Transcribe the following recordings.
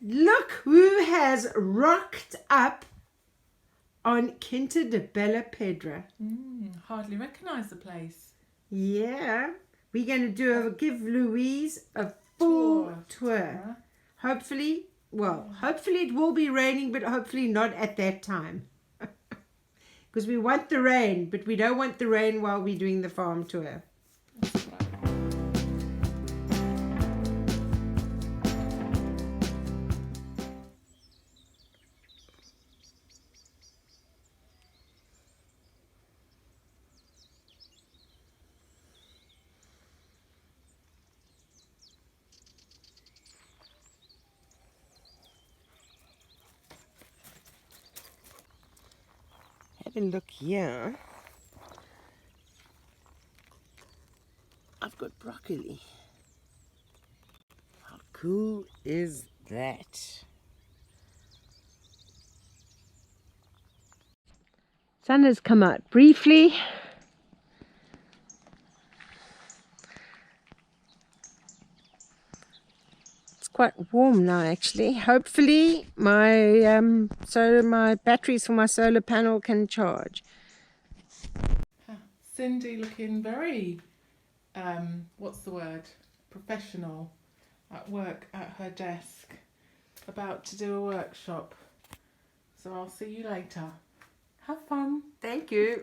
Look who has rocked up on Quinta de Bella Pedra. Hardly recognise the place. Yeah, we're going to give Louise a full tour. Hopefully, hopefully it will be raining, but hopefully not at that time. Because we want the rain, but we don't want the rain while we're doing the farm tour. That's right. Have a look here. I've got broccoli. How cool is that? Sun has come out briefly. It's quite warm now actually. Hopefully my my batteries for my solar panel can charge. Cindy looking very, what's the word? Professional at work at her desk, about to do a workshop. So I'll see you later. Have fun. Thank you.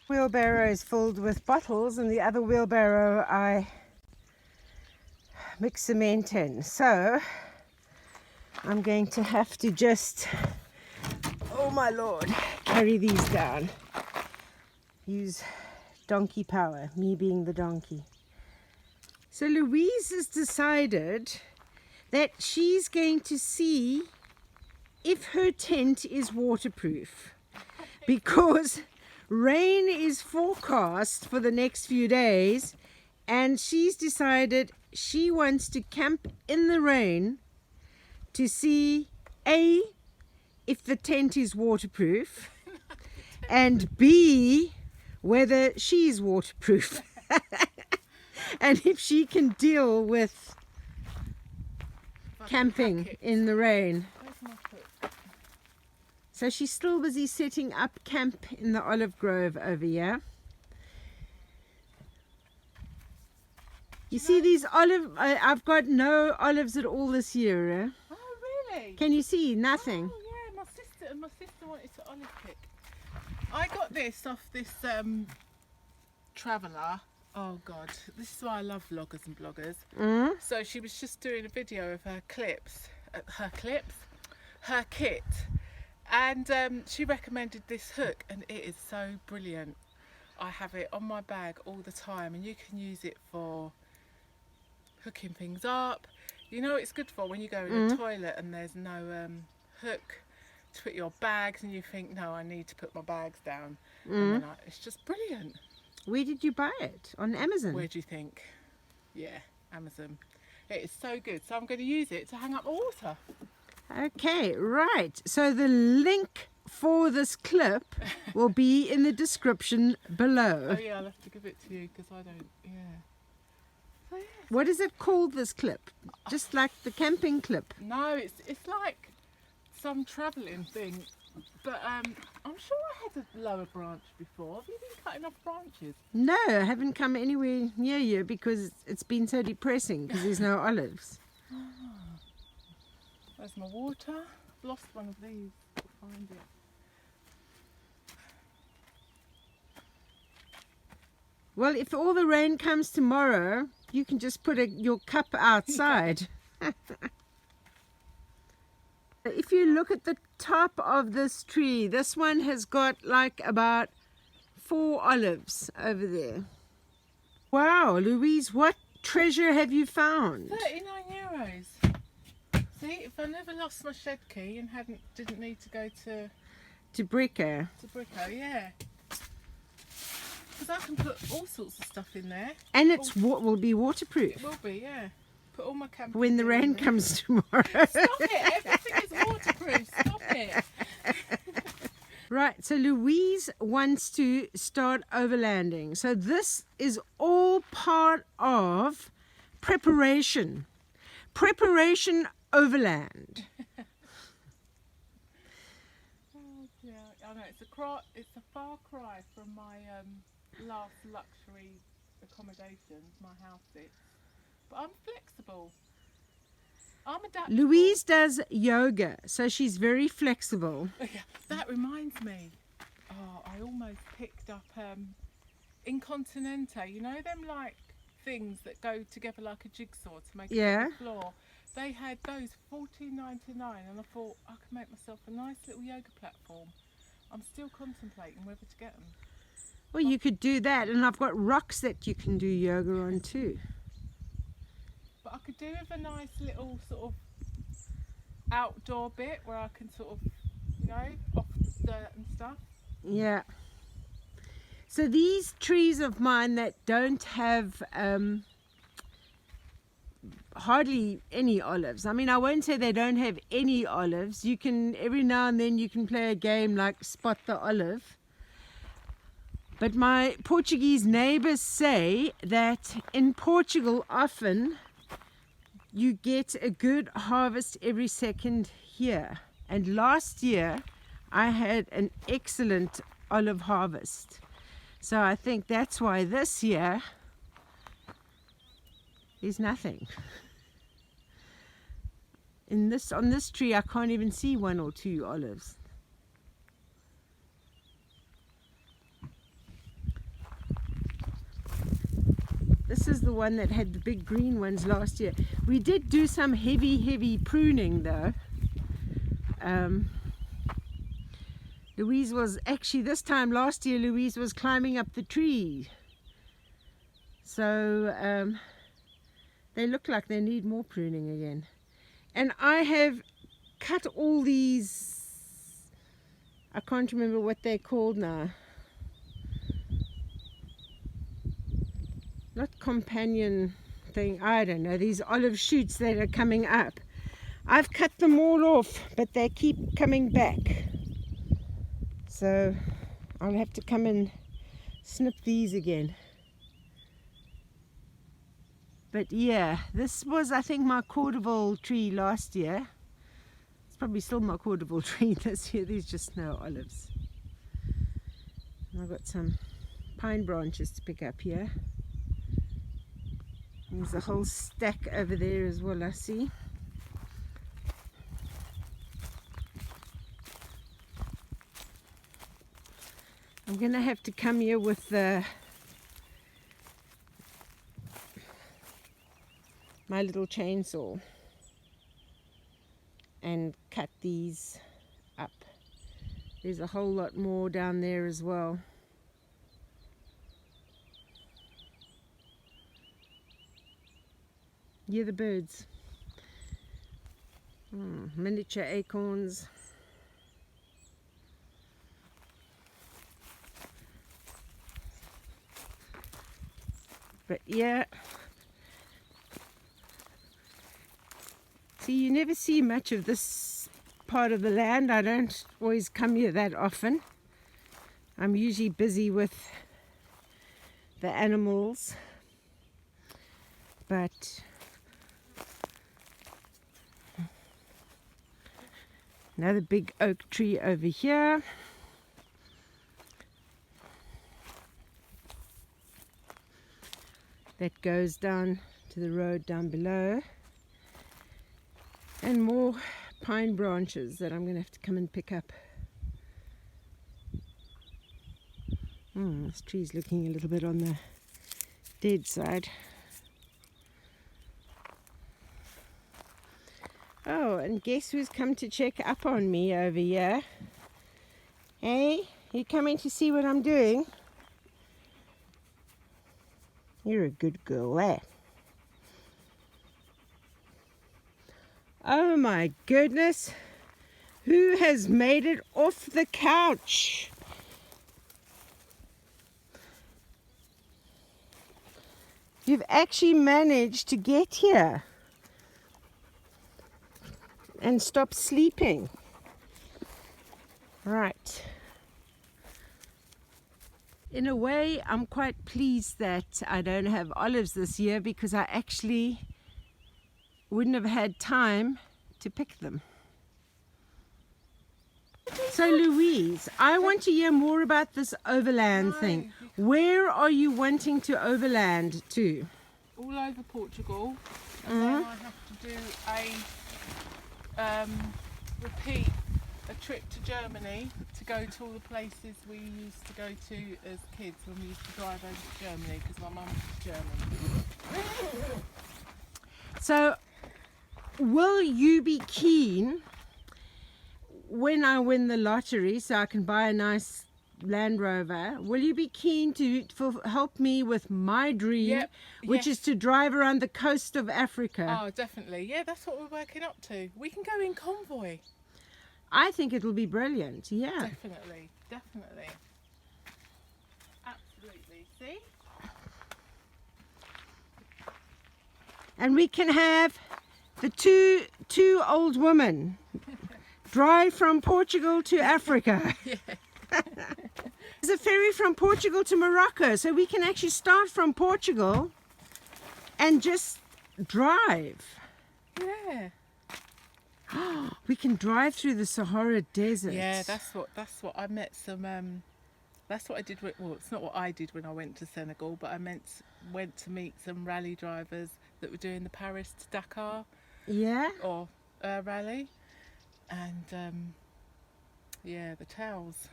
Wheelbarrow is filled with bottles, and the other wheelbarrow I mix cement in. So I'm going to have to just, oh my lord, carry these down. Use donkey power, me being the donkey. So Louise has decided that she's going to see if her tent is waterproof, because rain is forecast for the next few days, and she's decided she wants to camp in the rain to see A, if the tent is waterproof, and B, whether she's waterproof and if she can deal with camping in the rain. So she's still busy setting up camp in the olive grove over here. You see these I've got no olives at all this year. Eh? Oh, really? Can you see? Nothing. Oh, yeah, my sister wanted to olive pick. I got this off this traveller. Oh God, this is why I love vloggers and bloggers. So she was just doing a video of her kit, and she recommended this hook, and it is so brilliant. I have it on my bag all the time, and you can use it for hooking things up. You know, it's good for when you go in the toilet and there's no hook to put your bags, and you think, no, I need to put my bags down. And then it's just brilliant. Where did you buy it? On Amazon? Where do you think? Yeah, Amazon. It is so good. So I'm going to use it to hang up my water. Okay, right. So the link for this clip will be in the description below. Oh yeah, I'll have to give it to you because I don't, yeah. So, yeah. What is it called, this clip? Just like the camping clip? No, it's like some travelling thing. But I'm sure I had a lower branch before. Have you been cutting off branches? No, I haven't come anywhere near you because it's been so depressing because there's no olives. There's my water. I've lost one of these. I'll find it. Well, if all the rain comes tomorrow, you can just put your cup outside. If you look at the top of this tree, this one has got like about 4 olives over there. Wow, Louise, what treasure have you found? €39. See, if I never lost my shed key and didn't need to go to Bricker. Brico, yeah. Because I can put all sorts of stuff in there. And it's will be waterproof. It will be, yeah. Put all my camping When the gear in rain there. comes tomorrow. Stop it! Everything is waterproof. Stop it. Right, so Louise wants to start overlanding. So this is all part of preparation. Preparation overland. Oh dear. I know it's a far cry from my last luxury accommodations, my house sits. But I'm flexible. I'm adaptable. Louise does yoga, so she's very flexible. Oh, yeah, that reminds me. Oh, I almost picked up Incontinente. You know them like things that go together like a jigsaw to make a little floor. They had those $14.99, and I thought I could make myself a nice little yoga platform. I'm still contemplating whether to get them. Well, you could do that, and I've got rocks that you can do yoga on too. But I could do with a nice little sort of outdoor bit where I can sort of, off the dirt and stuff. Yeah. So these trees of mine that don't have hardly any olives. I mean, I won't say they don't have any olives. You can, every now and then you can play a game like Spot the Olive. But my Portuguese neighbors say that in Portugal often you get a good harvest every second year. And last year I had an excellent olive harvest. So I think that's why this year there's nothing. On this tree I can't even see 1 or 2 olives. This is the one that had the big green ones last year. We did do some heavy pruning though. Louise was actually, this time last year, Louise was climbing up the tree. So they look like they need more pruning again. And I have cut all these, I can't remember what they're called now. Not companion thing, I don't know, these olive shoots that are coming up. I've cut them all off, but they keep coming back. So I'll have to come and snip these again. But yeah, this was, I think, my Cocopop tree last year. It's probably still my Cocopop tree this year. There's just no olives. And I've got some pine branches to pick up here. There's a whole stack over there as well, I see. I'm going to have to come here with my little chainsaw and cut these up. There's a whole lot more down there as well. Yeah, the birds. Miniature acorns. But yeah, see, you never see much of this part of the land. I don't always come here that often. I'm usually busy with the animals. But another big oak tree over here. That goes down to the road down below. And more pine branches that I'm going to have to come and pick up. This tree's looking a little bit on the Dead side. Oh, and guess who's come to check up on me over here? Hey, you coming to see what I'm doing? You're a good girl, eh? Oh my goodness. Who has made it off the couch? You've actually managed to get here and stop sleeping. Right. In a way, I'm quite pleased that I don't have olives this year because I actually wouldn't have had time to pick them. So Louise, I want to hear more about this overland thing. Where are you wanting to overland to? All over Portugal, and then I have to do a repeat a trip to Germany to go to all the places we used to go to as kids when we used to drive over to Germany because my mum's German. So will you be keen when I win the lottery so I can buy a nice Land Rover, will you be keen to help me with my dream, which is to drive around the coast of Africa? Oh, definitely. Yeah, that's what we're working up to. We can go in convoy. I think it'll be brilliant. Yeah. Definitely. Definitely. Absolutely. See? And we can have the two old women drive from Portugal to Africa. Yeah. There's a ferry from Portugal to Morocco, so we can actually start from Portugal and just drive. Yeah. We can drive through the Sahara Desert. Yeah, that's what I met some. That's what I did. Well, it's not what I did when I went to Senegal, but I went to meet some rally drivers that were doing the Paris to Dakar. Yeah. Or rally, and yeah, the tails.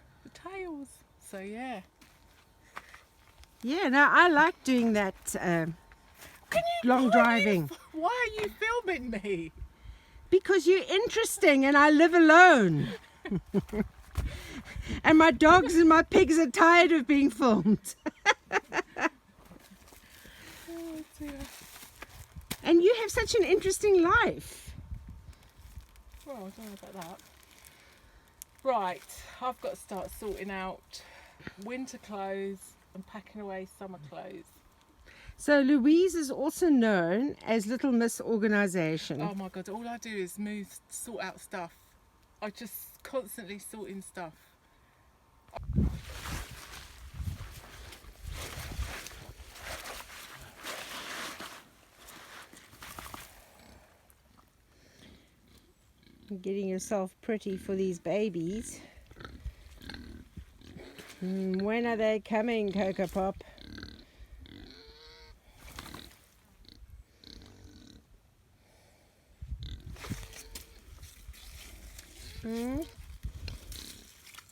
So yeah. Yeah, no, I like doing that long driving. Why are you filming me? Because you're interesting and I live alone. And my dogs and my pigs are tired of being filmed. Oh dear. And you have such an interesting life. Well, I don't know about that. Right, I've got to start sorting out winter clothes and packing away summer clothes. So Louise is also known as Little Miss Organisation. Oh my God, all I do is sort out stuff. I just constantly sorting stuff. Getting yourself pretty for these babies. When are they coming, Cocopop?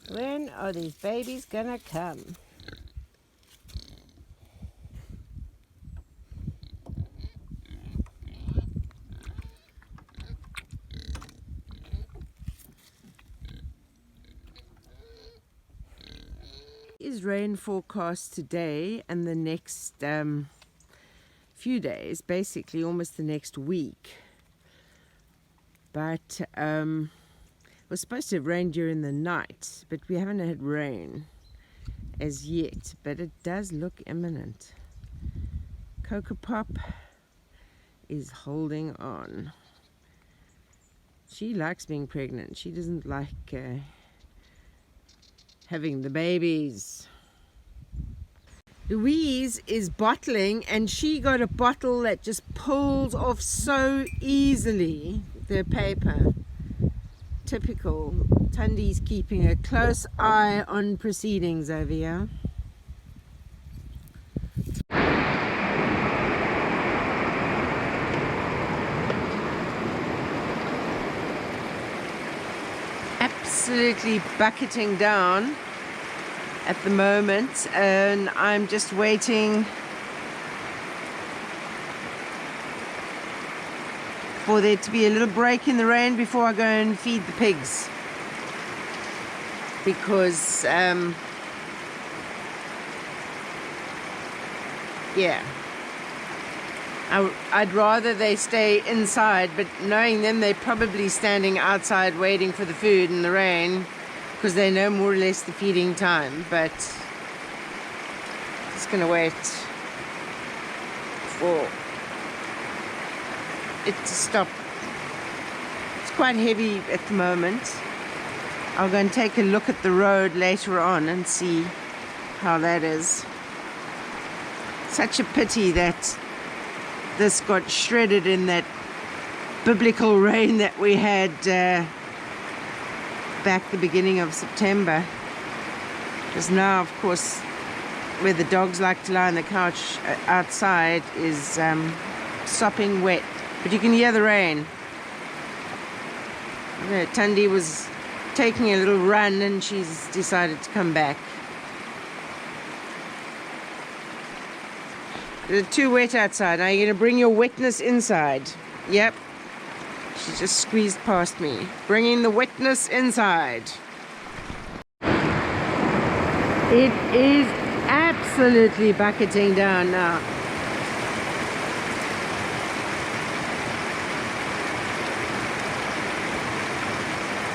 When are these babies gonna come? Is rain forecast today and the next few days, basically almost the next week. But it was supposed to have rained during the night, but we haven't had rain as yet, but it does look imminent. Cocopop is holding on. She likes being pregnant. She doesn't like having the babies. Louise is bottling, and she got a bottle that just pulls off so easily the paper. Typical. Tundi's keeping a close eye on proceedings over here. Absolutely bucketing down at the moment, and I'm just waiting for there to be a little break in the rain before I go and feed the pigs. Because, yeah, I'd rather they stay inside, but knowing them, they're probably standing outside waiting for the food in the rain because they know more or less the feeding time. But just gonna wait for it to stop. It's quite heavy at the moment. I'll go and take a look at the road later on and see how that is. Such a pity that this got shredded in that biblical rain that we had back the beginning of September. Because now, of course, where the dogs like to lie on the couch outside is sopping wet. But you can hear the rain. Tundi was taking a little run and she's decided to come back. It's too wet outside. Are you going to bring your wetness inside? Yep. She just squeezed past me. Bringing the wetness inside. It is absolutely bucketing down now.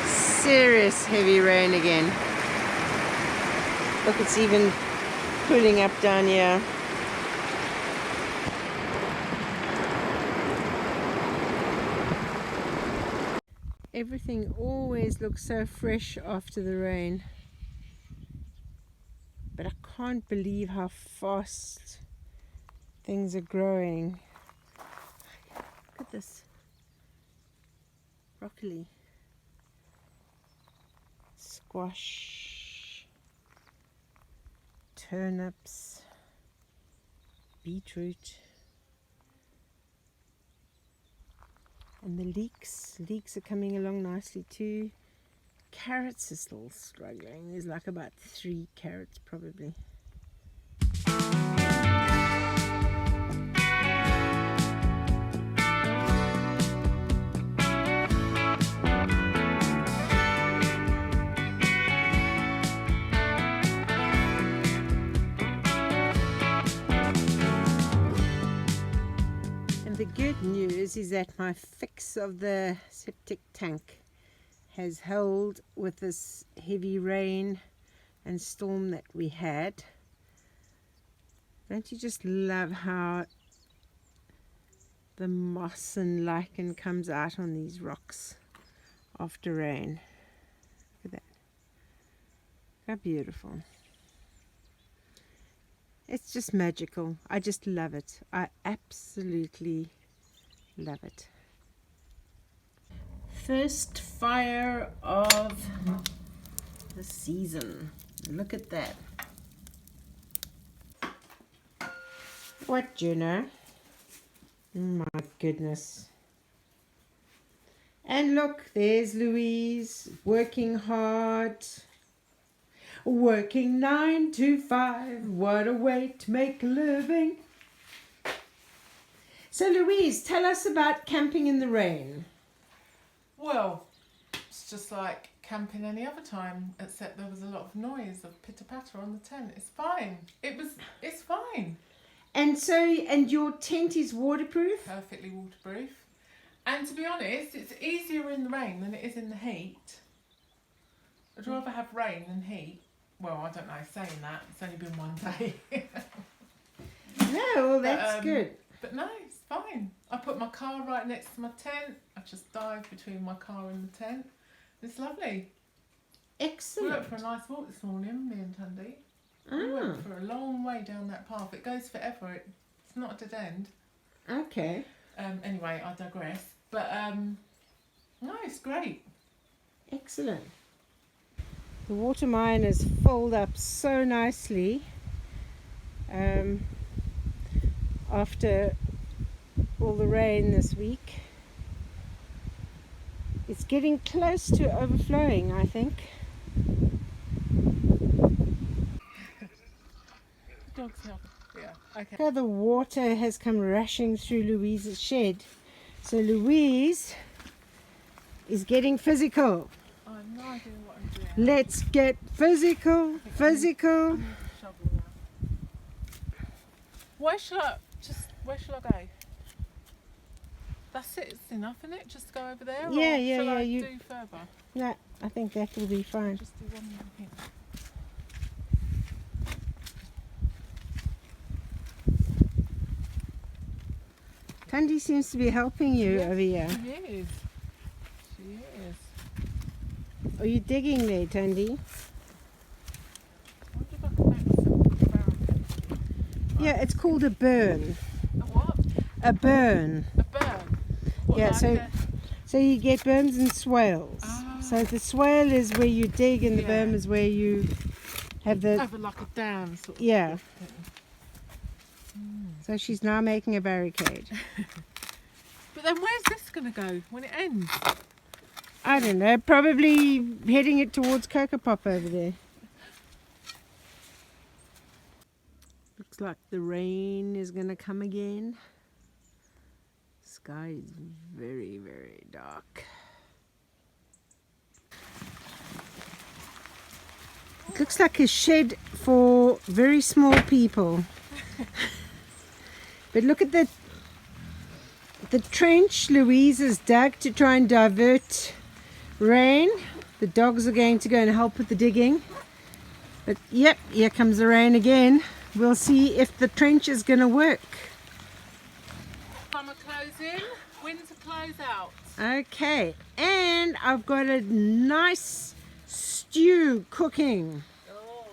Serious heavy rain again. Look, it's even pulling up down here. Everything always looks so fresh after the rain. But I can't believe how fast things are growing. Look at this. Broccoli. Squash, turnips, beetroot, and the leeks are coming along nicely too. Carrots are still struggling. There's like about 3 carrots probably. The good news is that my fix of the septic tank has held with this heavy rain and storm that we had. Don't you just love how the moss and lichen comes out on these rocks after rain? Look at that. How beautiful. It's just magical. I just love it. I absolutely love it. First fire of the season. Look at that. What, Juno? My goodness. And look, there's Louise working hard. Working 9 to 5, what a way to make a living. So Louise, tell us about camping in the rain. Well, it's just like camping any other time, except there was a lot of noise of pitter-patter on the tent. It's fine. It's fine. And your tent is waterproof? Perfectly waterproof. And to be honest, it's easier in the rain than it is in the heat. I'd rather have rain than heat. Well, I don't know, saying that, it's only been one day. No, well, that's good. But no, it's fine. I put my car right next to my tent. I just dive between my car and the tent. It's lovely. Excellent. We went for a nice walk this morning, me and Tundi. We went for a long way down that path. It goes forever. It's not a dead end. Okay. Anyway, I digress. But no, it's great. Excellent. The water mine is filled up so nicely after all the rain this week. It's getting close to overflowing, I think. Dogs help. Yeah, okay. So the water has come rushing through Louise's shed So Louise is getting physical. I have no idea what I'm doing. Let's get physical, physical. I need a shovel now. Where shall I go? That's it, it's enough, isn't it? Just go over there? Yeah, or yeah, shall yeah, I you- do further? No, I think that will be fine. Just do one more here. Tandy seems to be helping you Yes, over here. She is. She is. Are you digging there, Tandy? I wonder if I can make myself a barricade. Yeah, it's called a burn. A what? A burn. A burn? What, Yeah, like so- So you get berms and swales. Ah. So the swale is where you dig and the Yeah. berm is where you have the... Over like a dam sort of. Yeah. thing. So she's now making a barricade. But then where's this going to go when it ends? I don't know, probably heading it towards Cocopop over there. Looks like the rain is going to come again. Sky is very, very dark. It looks like a shed for very small people. But look at the trench Louise has dug to try and divert rain. The dogs are going to go and help with the digging. But yep, here comes the rain again. We'll see if the trench is going to work. Summer closing, winter close out. Okay, and I've got a nice stew cooking. Oh.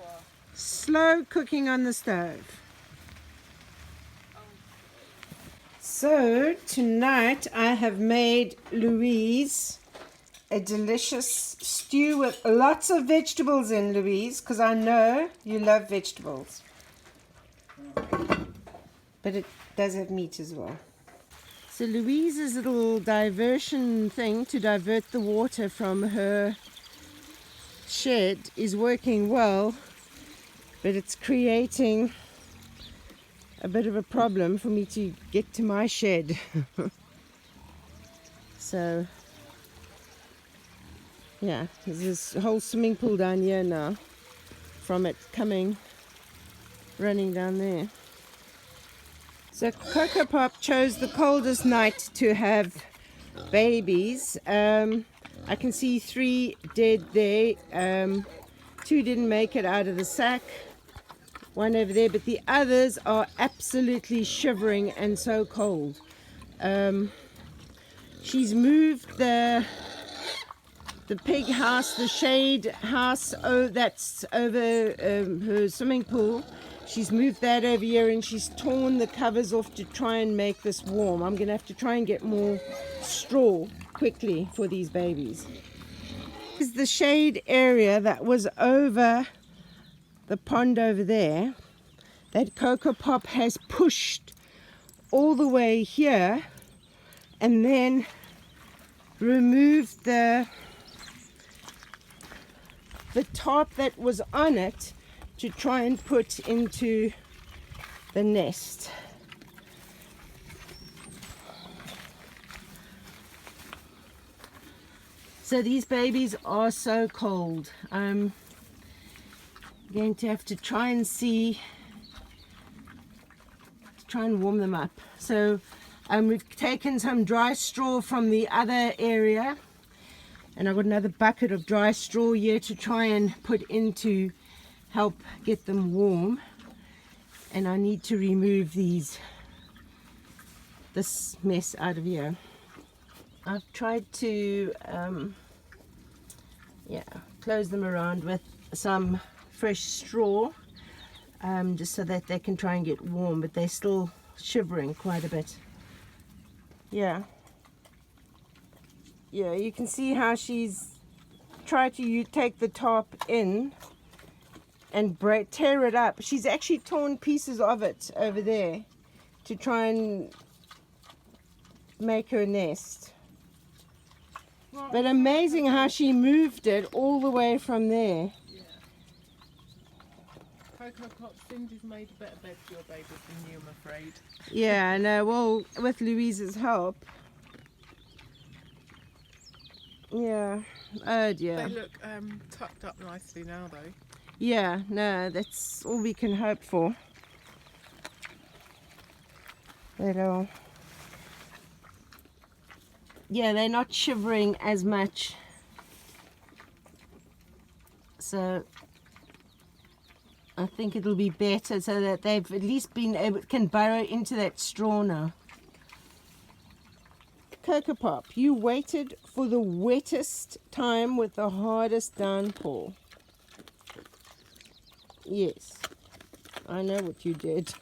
Slow cooking on the stove. So tonight I have made Louise a delicious stew with lots of vegetables in, Louise, because I know you love vegetables. But it does have meat as well. So Louise's little diversion thing to divert the water from her shed is working well, but it's creating a bit of a problem for me to get to my shed. So yeah, there's this whole swimming pool down here now from it running down there. So Cocopop chose the coldest night to have babies. I can see 3 dead there. 2 didn't make it out of the sack. 1 over there, but the others are absolutely shivering and so cold. She's moved the pig house, the shade house, that's over her swimming pool. She's moved that over here and she's torn the covers off to try and make this warm. I'm going to have to try and get more straw quickly for these babies. This is the shade area that was over the pond over there that Cocopop has pushed all the way here and then removed the tarp that was on it to try and put into the nest. So these babies are so cold. I'm going to have to try and warm them up. So we've taken some dry straw from the other area and I've got another bucket of dry straw here to try and put into help get them warm, and I need to remove this mess out of here. I've tried to close them around with some fresh straw just so that they can try and get warm, but they're still shivering quite a bit. Yeah, you can see how she's tried to take the tarp in and tear it up. She's actually torn pieces of it over there to try and make her nest. But amazing how she moved it all the way from there. Yeah. Cocopop, Cindy's made a better bed for your baby than you, I'm afraid. Yeah, I know. Well, with Louise's help. Yeah. Oh dear. They look tucked up nicely now though. Yeah, no, that's all we can hope for. They're yeah, they're not shivering as much. So I think it'll be better so that they've at least been able can burrow into that straw now. Cocopop, you waited for the wettest time with the hardest downpour. Yes, I know what you did.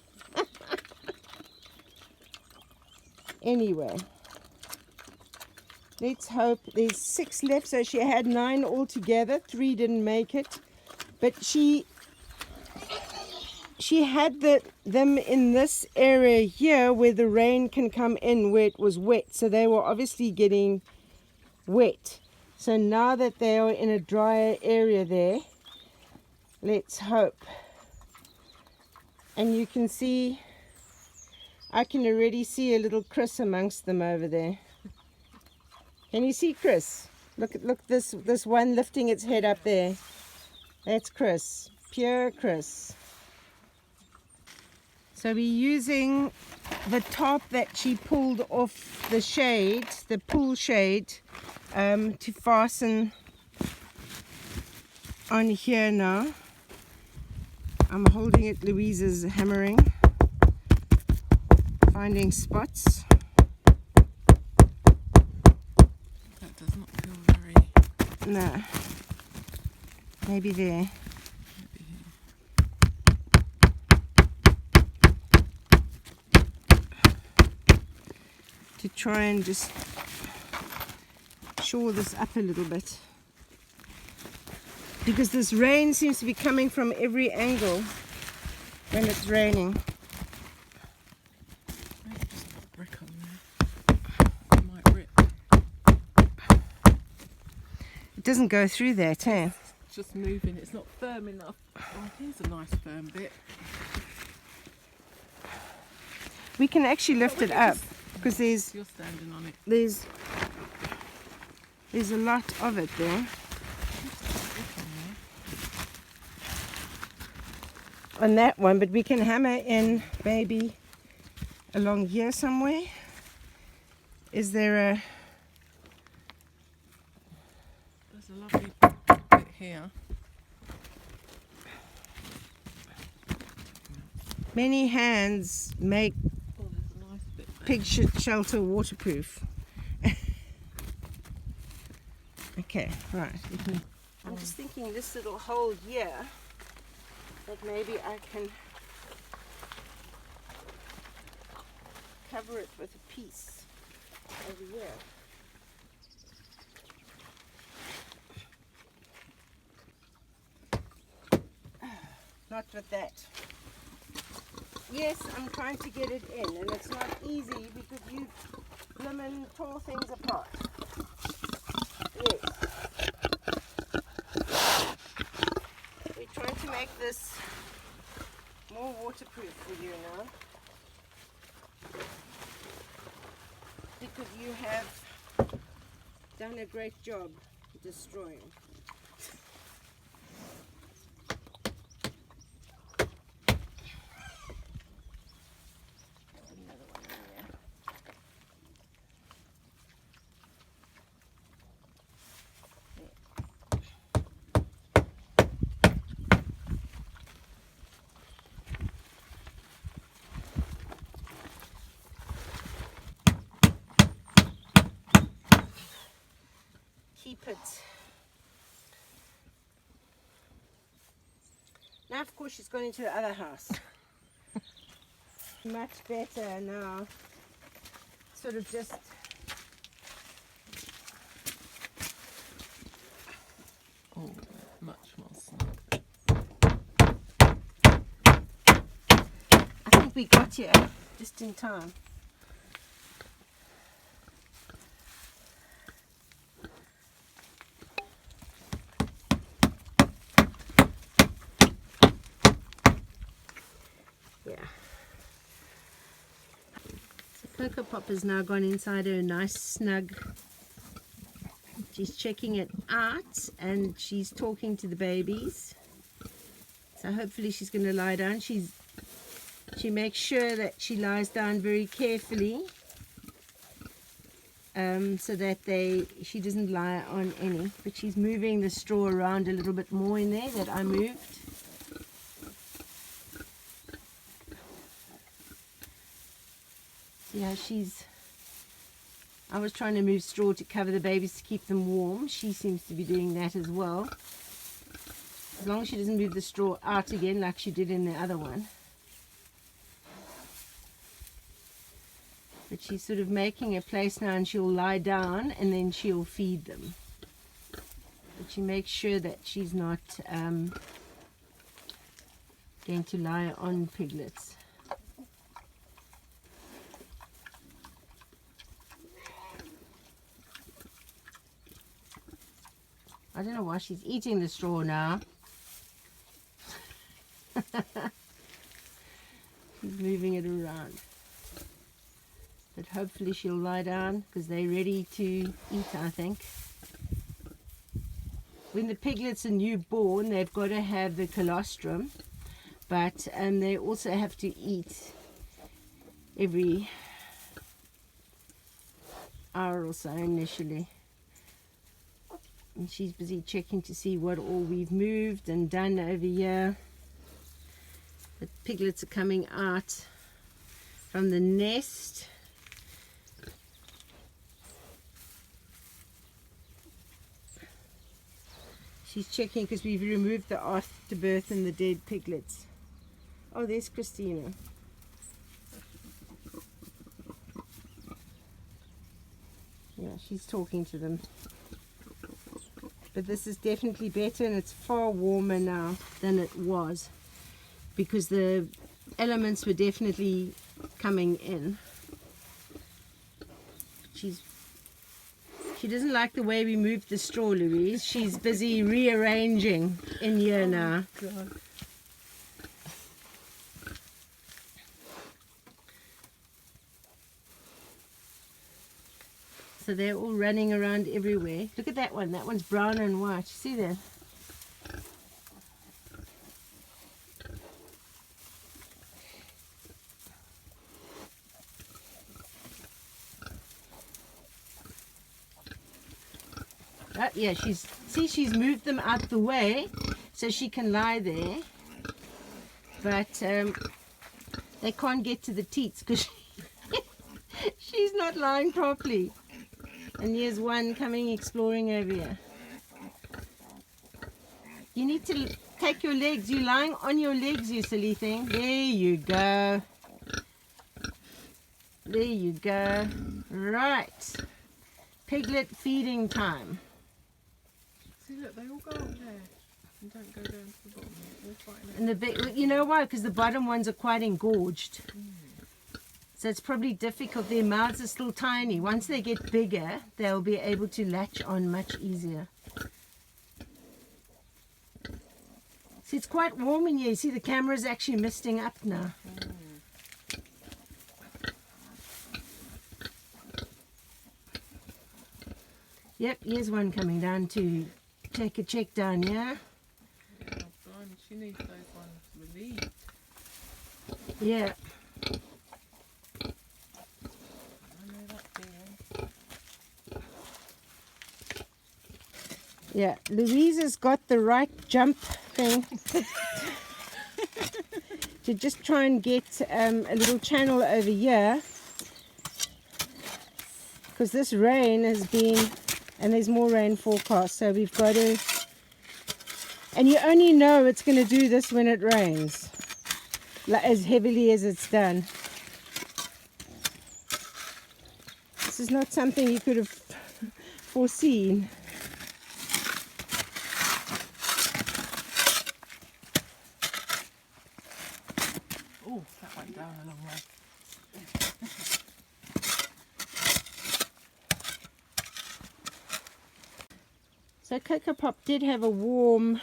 Anyway, let's hope there's 6 left. So she had 9 altogether. 3 didn't make it, but she had them in this area here where the rain can come in, where it was wet. So they were obviously getting wet. So now that they are in a drier area there, let's hope. And you can see, I can already see a little Chris amongst them over there. Can you see Chris? Look, this one lifting its head up there. That's Chris, pure Chris. So we're using the top that she pulled off the shade, the pool shade, to fasten on here now. I'm holding it, Luise is hammering, finding spots. That does not feel very... No, maybe there. To try and just shore this up a little bit, because this rain seems to be coming from every angle when it's raining. Maybe just put a brick on there. It might rip. It doesn't go through that, eh? It's just moving. It's not firm enough. Oh, here's a nice firm bit. We can actually lift it up because there's You're standing on it. there's a lot of it there. On that one, but we can hammer in maybe along here somewhere. Is there a... There's a lovely bit here. Many hands make Oh, there's a nice bit there. pig shelter waterproof. Okay, right. I'm just thinking this little hole here, that maybe I can cover it with a piece over here. Not with that. Yes, I'm trying to get it in, and it's not easy because you lemon tore things apart. Yes. We're trying to make this more waterproof for you now, because you have done a great job destroying. Another one in there. Keep it. Now, of course, she's gone into the other house. Much better now. Sort of just Oh, much more snug. I think we got here just in time. Yeah. So Cocopop has now gone inside her nice snug She's checking it out and she's talking to the babies. So hopefully she's going to lie down. She makes sure that she lies down very carefully, so that she doesn't lie on any. But she's moving the straw around a little bit more in there that I moved. Yeah, I was trying to move straw to cover the babies to keep them warm. She seems to be doing that as well. As long as she doesn't move the straw out again like she did in the other one. But she's sort of making a place now, and she'll lie down and then she'll feed them. But she makes sure that she's not going to lie on piglets. I don't know why she's eating the straw now. She's moving it around. But hopefully she'll lie down because they're ready to eat, I think. When the piglets are newborn, they've got to have the colostrum, but they also have to eat every hour or so initially. And she's busy checking to see what all we've moved and done over here. The piglets are coming out from the nest. She's checking because we've removed the afterbirth and the dead piglets. Oh, there's Christina. Yeah, she's talking to them. But this is definitely better, and it's far warmer now than it was because the elements were definitely coming in. She doesn't like the way we moved the straw, Louise. She's busy rearranging in here now. God. So they're all running around everywhere. Look at that one. That one's brown and white. You see that? Yeah, she's moved them out the way so she can lie there. But they can't get to the teats because she's not lying properly. And here's one coming exploring over here. You need to take your legs. You're lying on your legs, you silly thing. There you go. There you go. Right. Piglet feeding time. See, look, they all go up there and don't go down to the bottom. They're all fighting out. And the big, you know why? Because the bottom ones are quite engorged. So it's probably difficult. Their mouths are still tiny. Once they get bigger, they'll be able to latch on much easier. See, it's quite warm in here. You see, the camera's actually misting up now. Yep, here's one coming down to take a check down, yeah? Yeah, blimey, she needs those ones relieved. Yeah. I know that feeling. Yeah, Louise has got the right jump thing to just try and get a little channel over here, because this rain has been, and there's more rain forecast, so we've got to, and you only know it's going to do this when it rains, as heavily as it's done. This is not something you could have foreseen. Oh, that went down a long way. So Cocopop did have a warm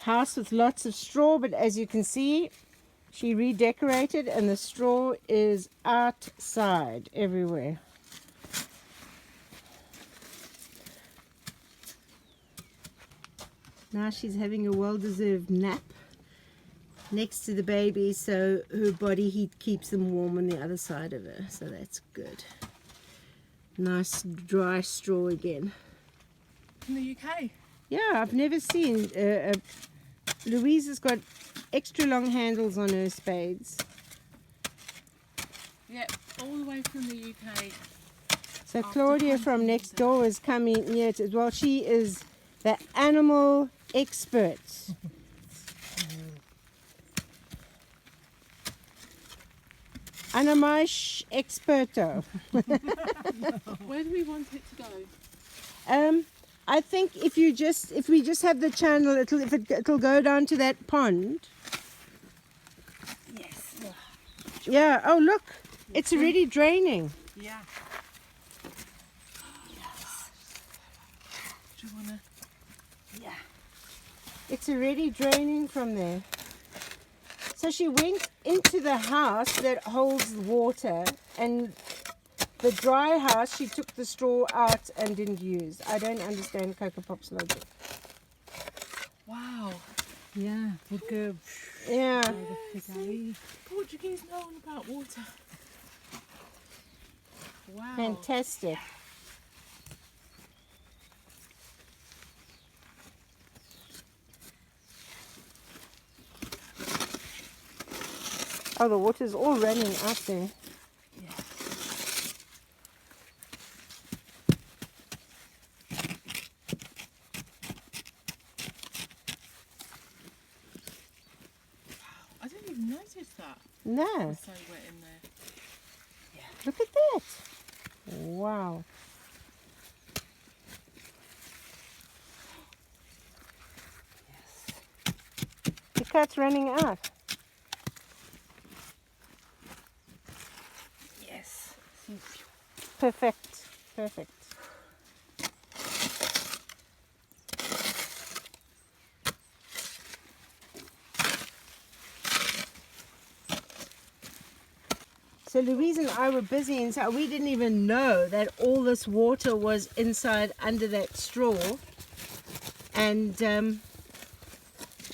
house with lots of straw, but as you can see, she redecorated and the straw is outside everywhere. Now she's having a well-deserved nap next to the baby, so her body heat keeps them warm on the other side of her, so that's good. Nice dry straw again. In the UK? Yeah, I've never seen. Louise has got extra long handles on her spades. Yep, all the way from the UK. So After Claudia from next door is coming here as well. She is the animal expert. Animais experto. Where do we want it to go? I think if we just have the channel, it'll go down to that pond. Yes. Yeah. Oh look, it's already draining. Yeah. Yes. Do you wanna? Yeah. It's already draining from there. So she went into the house that holds water, and the dry house she took the straw out and didn't use. I don't understand Cocopop's logic. Wow. Yeah, porque Yeah. Portuguese know all about water. Wow. Fantastic. Oh, the water's all running out there. Yeah. I didn't even notice that. No, It's so wet in there. look at that. Wow. The cat's running out. Yes. Perfect. Perfect. So Louise and I were busy inside. We didn't even know that all this water was inside under that straw. And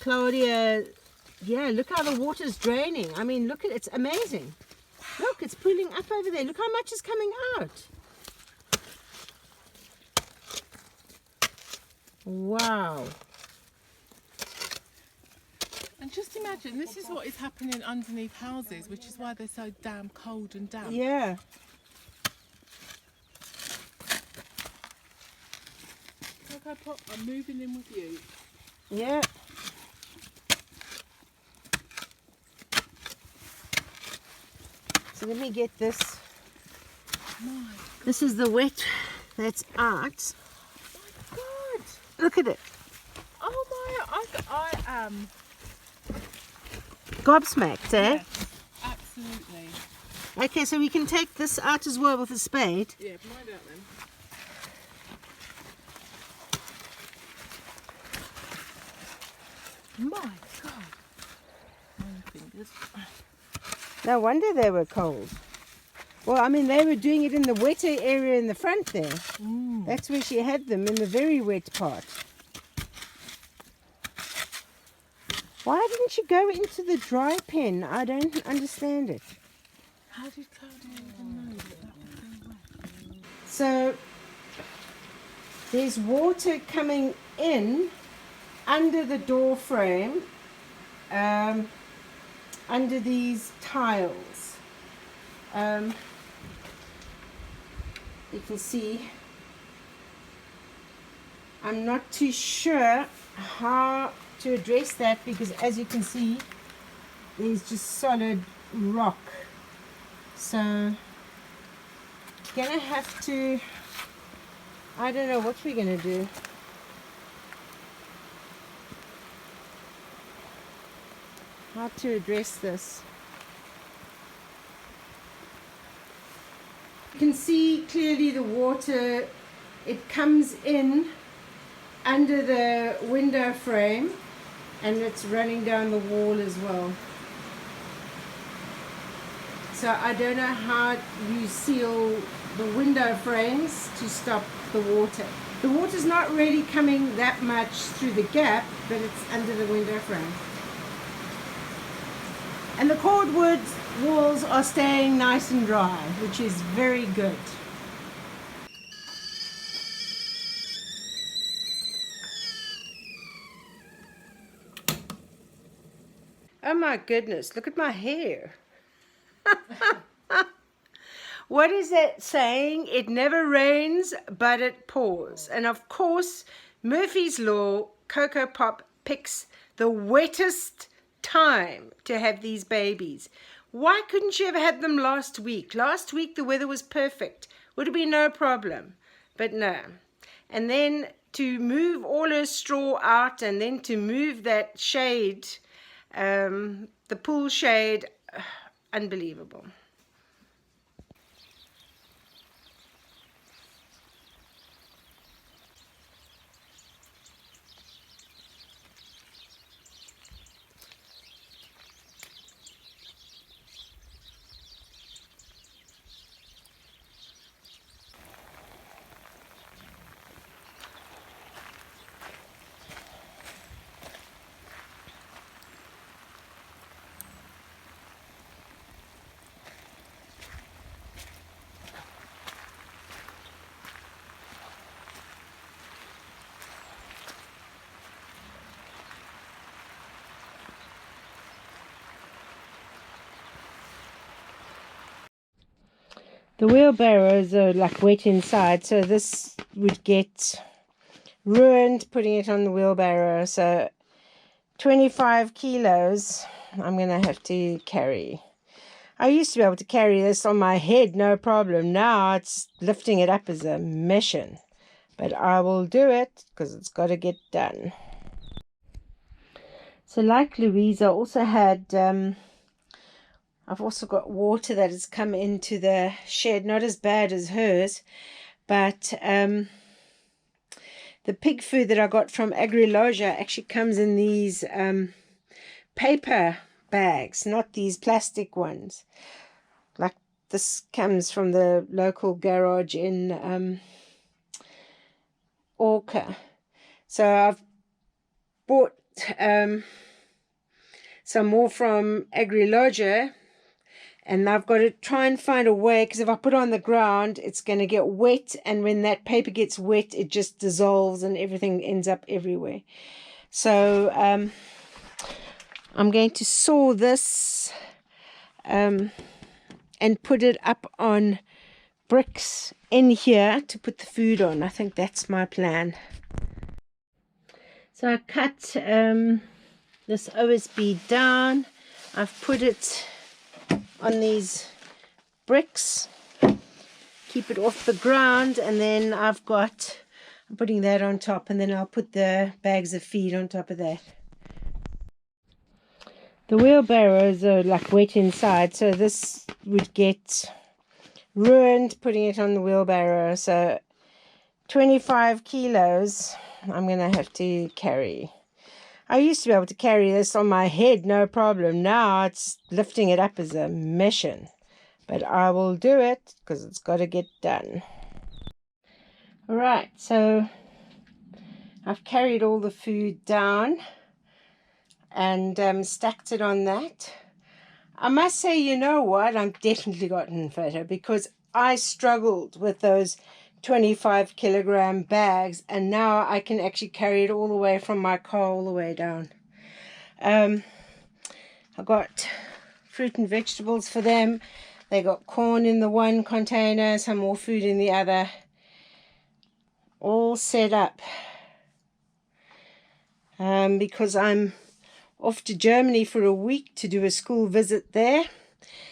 Claudia, yeah, look how the water's draining. I mean, look at it's amazing. Look, it's pooling up over there. Look how much is coming out. Wow. And just imagine, this is what is happening underneath houses, which is why they're so damn cold and damp. Yeah. Cocopop, I'm moving in with you. Yeah. So let me get this. My This is the wet that's out. God. Look at it. Oh my, I am. Gobsmacked, eh? Yes, absolutely. Okay, so we can take this out as well with a spade. Yeah, find out then. My God. My fingers. No wonder they were cold. Well, I mean, they were doing it in the wetter area in the front there. That's where she had them, in the very wet part. Why didn't you go into the dry pen? I don't understand it. How did Claudia even know that was so wet? So there's water coming in under the door frame, under these tiles. You can see. I'm not too sure how to address that because, as you can see, there's just solid rock. So gonna have to, I don't know what we're gonna do. How to address this. You can see clearly the water, it comes in under the window frame and it's running down the wall as well. So I don't know how you seal the window frames to stop the water. The water's not really coming that much through the gap, but it's under the window frame. And the cordwood walls are staying nice and dry, which is very good. Oh my goodness, look at my hair. What is that saying? It never rains, but it pours. And of course, Murphy's Law, Cocopop picks the wettest time to have these babies. Why couldn't you have had them last week? Last week the weather was perfect. Would have been no problem. But no. And then to move all her straw out and then to move that shade, the pool shade, unbelievable. The wheelbarrows are like wet inside, so this would get ruined putting it on the wheelbarrow. So 25 kilos I'm going to have to carry. I used to be able to carry this on my head, no problem. Now it's lifting it up as a mission. But I will do it because it's got to get done. So like Luise, I also had... I've also got water that has come into the shed, not as bad as hers, but the pig food that I got from Agri-Loja actually comes in these paper bags, not these plastic ones. Like this comes from the local garage in Orca. So I've bought some more from Agri-Loja. And I've got to try and find a way, because if I put it on the ground, it's going to get wet. And when that paper gets wet, it just dissolves and everything ends up everywhere. So I'm going to saw this and put it up on bricks in here to put the food on. I think that's my plan. So I cut this OSB down. I've put it on these bricks, keep it off the ground, and then I'm putting that on top, and then I'll put the bags of feed on top of that. The wheelbarrows are like wet inside, so this would get ruined putting it on the wheelbarrow. So 25 kilos I'm going to have to carry. I used to be able to carry this on my head, no problem. Now it's lifting it up as a mission. But I will do it because it's got to get done. Alright, so I've carried all the food down and stacked it on that. I must say, you know what? I've definitely gotten fatter because I struggled with those 25 kilogram bags, and now I can actually carry it all the way from my car all the way down. I got fruit and vegetables for them. They got corn in the one container, some more food in the other. All set up. Because I'm off to Germany for a week to do a school visit there.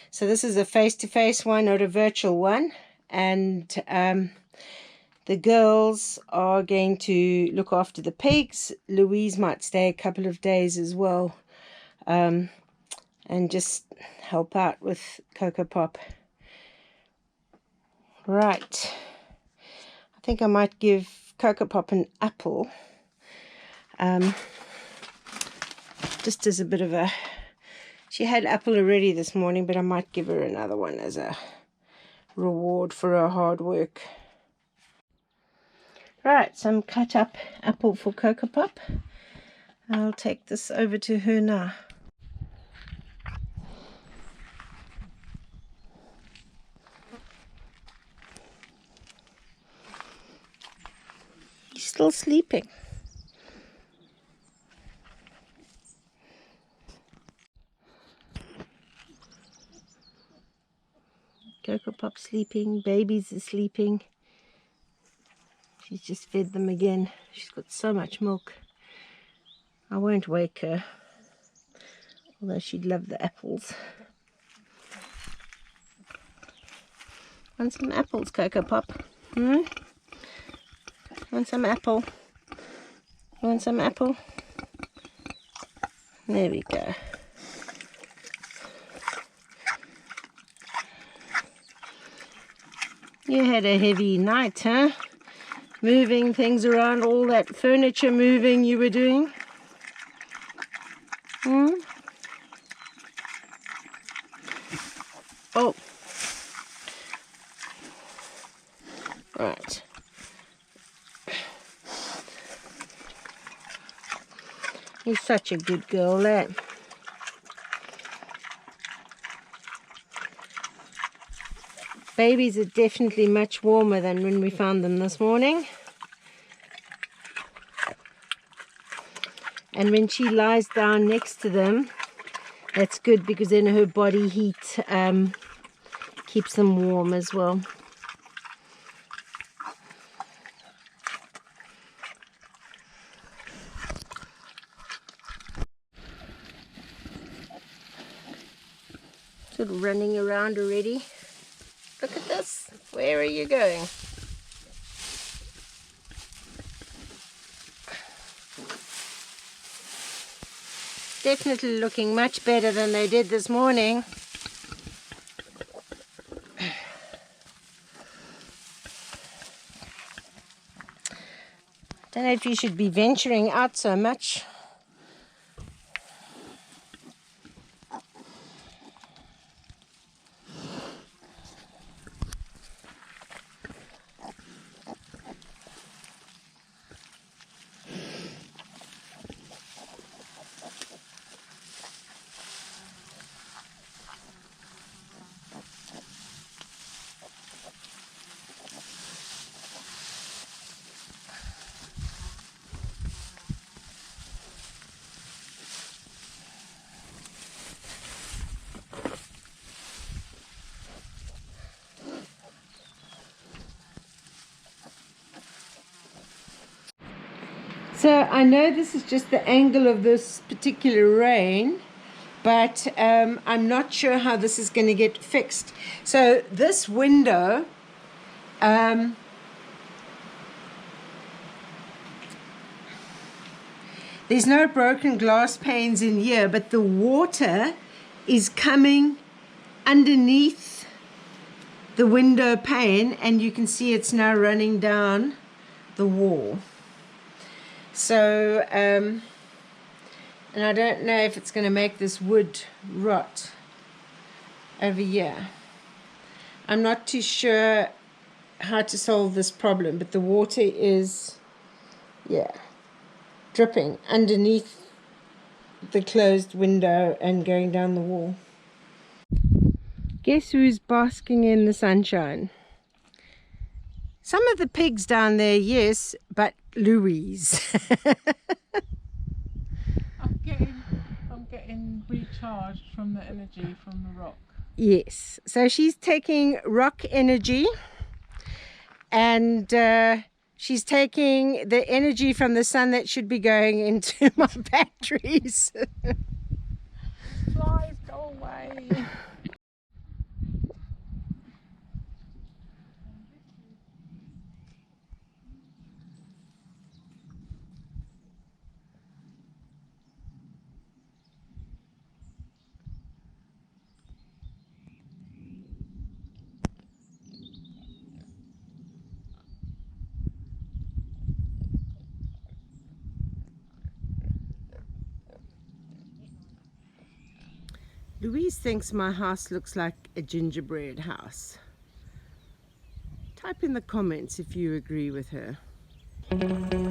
So this is a face-to-face one, not a virtual one. And the girls are going to look after the pigs. Luise might stay a couple of days as well, and just help out with Cocopop. Right. I think I might give Cocopop an apple. Just as a bit of a... She had apple already this morning, but I might give her another one as a reward for her hard work. Right, some cut up apple for Cocopop. I'll take this over to her now. He's still sleeping. Cocopop sleeping, babies are sleeping. She's just fed them again. She's got so much milk. I won't wake her, although she'd love the apples. Want some apples, Cocopop? Want some apple? Want some apple? There we go. You had a heavy night, huh? Moving things around, all that furniture moving you were doing. Oh. Right. You're such a good girl, that. Babies are definitely much warmer than when we found them this morning. And when she lies down next to them, that's good because then her body heat keeps them warm as well. Sort of running around already. Look at this. Where are you going? Definitely looking much better than they did this morning. Don't know if you should be venturing out so much. So I know this is just the angle of this particular rain, but I'm not sure how this is going to get fixed. So this window, there's no broken glass panes in here, but the water is coming underneath the window pane, and you can see it's now running down the wall. So, and I don't know if it's going to make this wood rot over here. I'm not too sure how to solve this problem, but the water is, dripping underneath the closed window and going down the wall. Guess who's basking in the sunshine? Some of the pigs down there, yes, but Luise. I'm getting recharged from the energy from the rock. Yes, so she's taking rock energy, and she's taking the energy from the sun that should be going into my batteries. Flies, go away. Luise thinks my house looks like a gingerbread house. Type in the comments if you agree with her. it.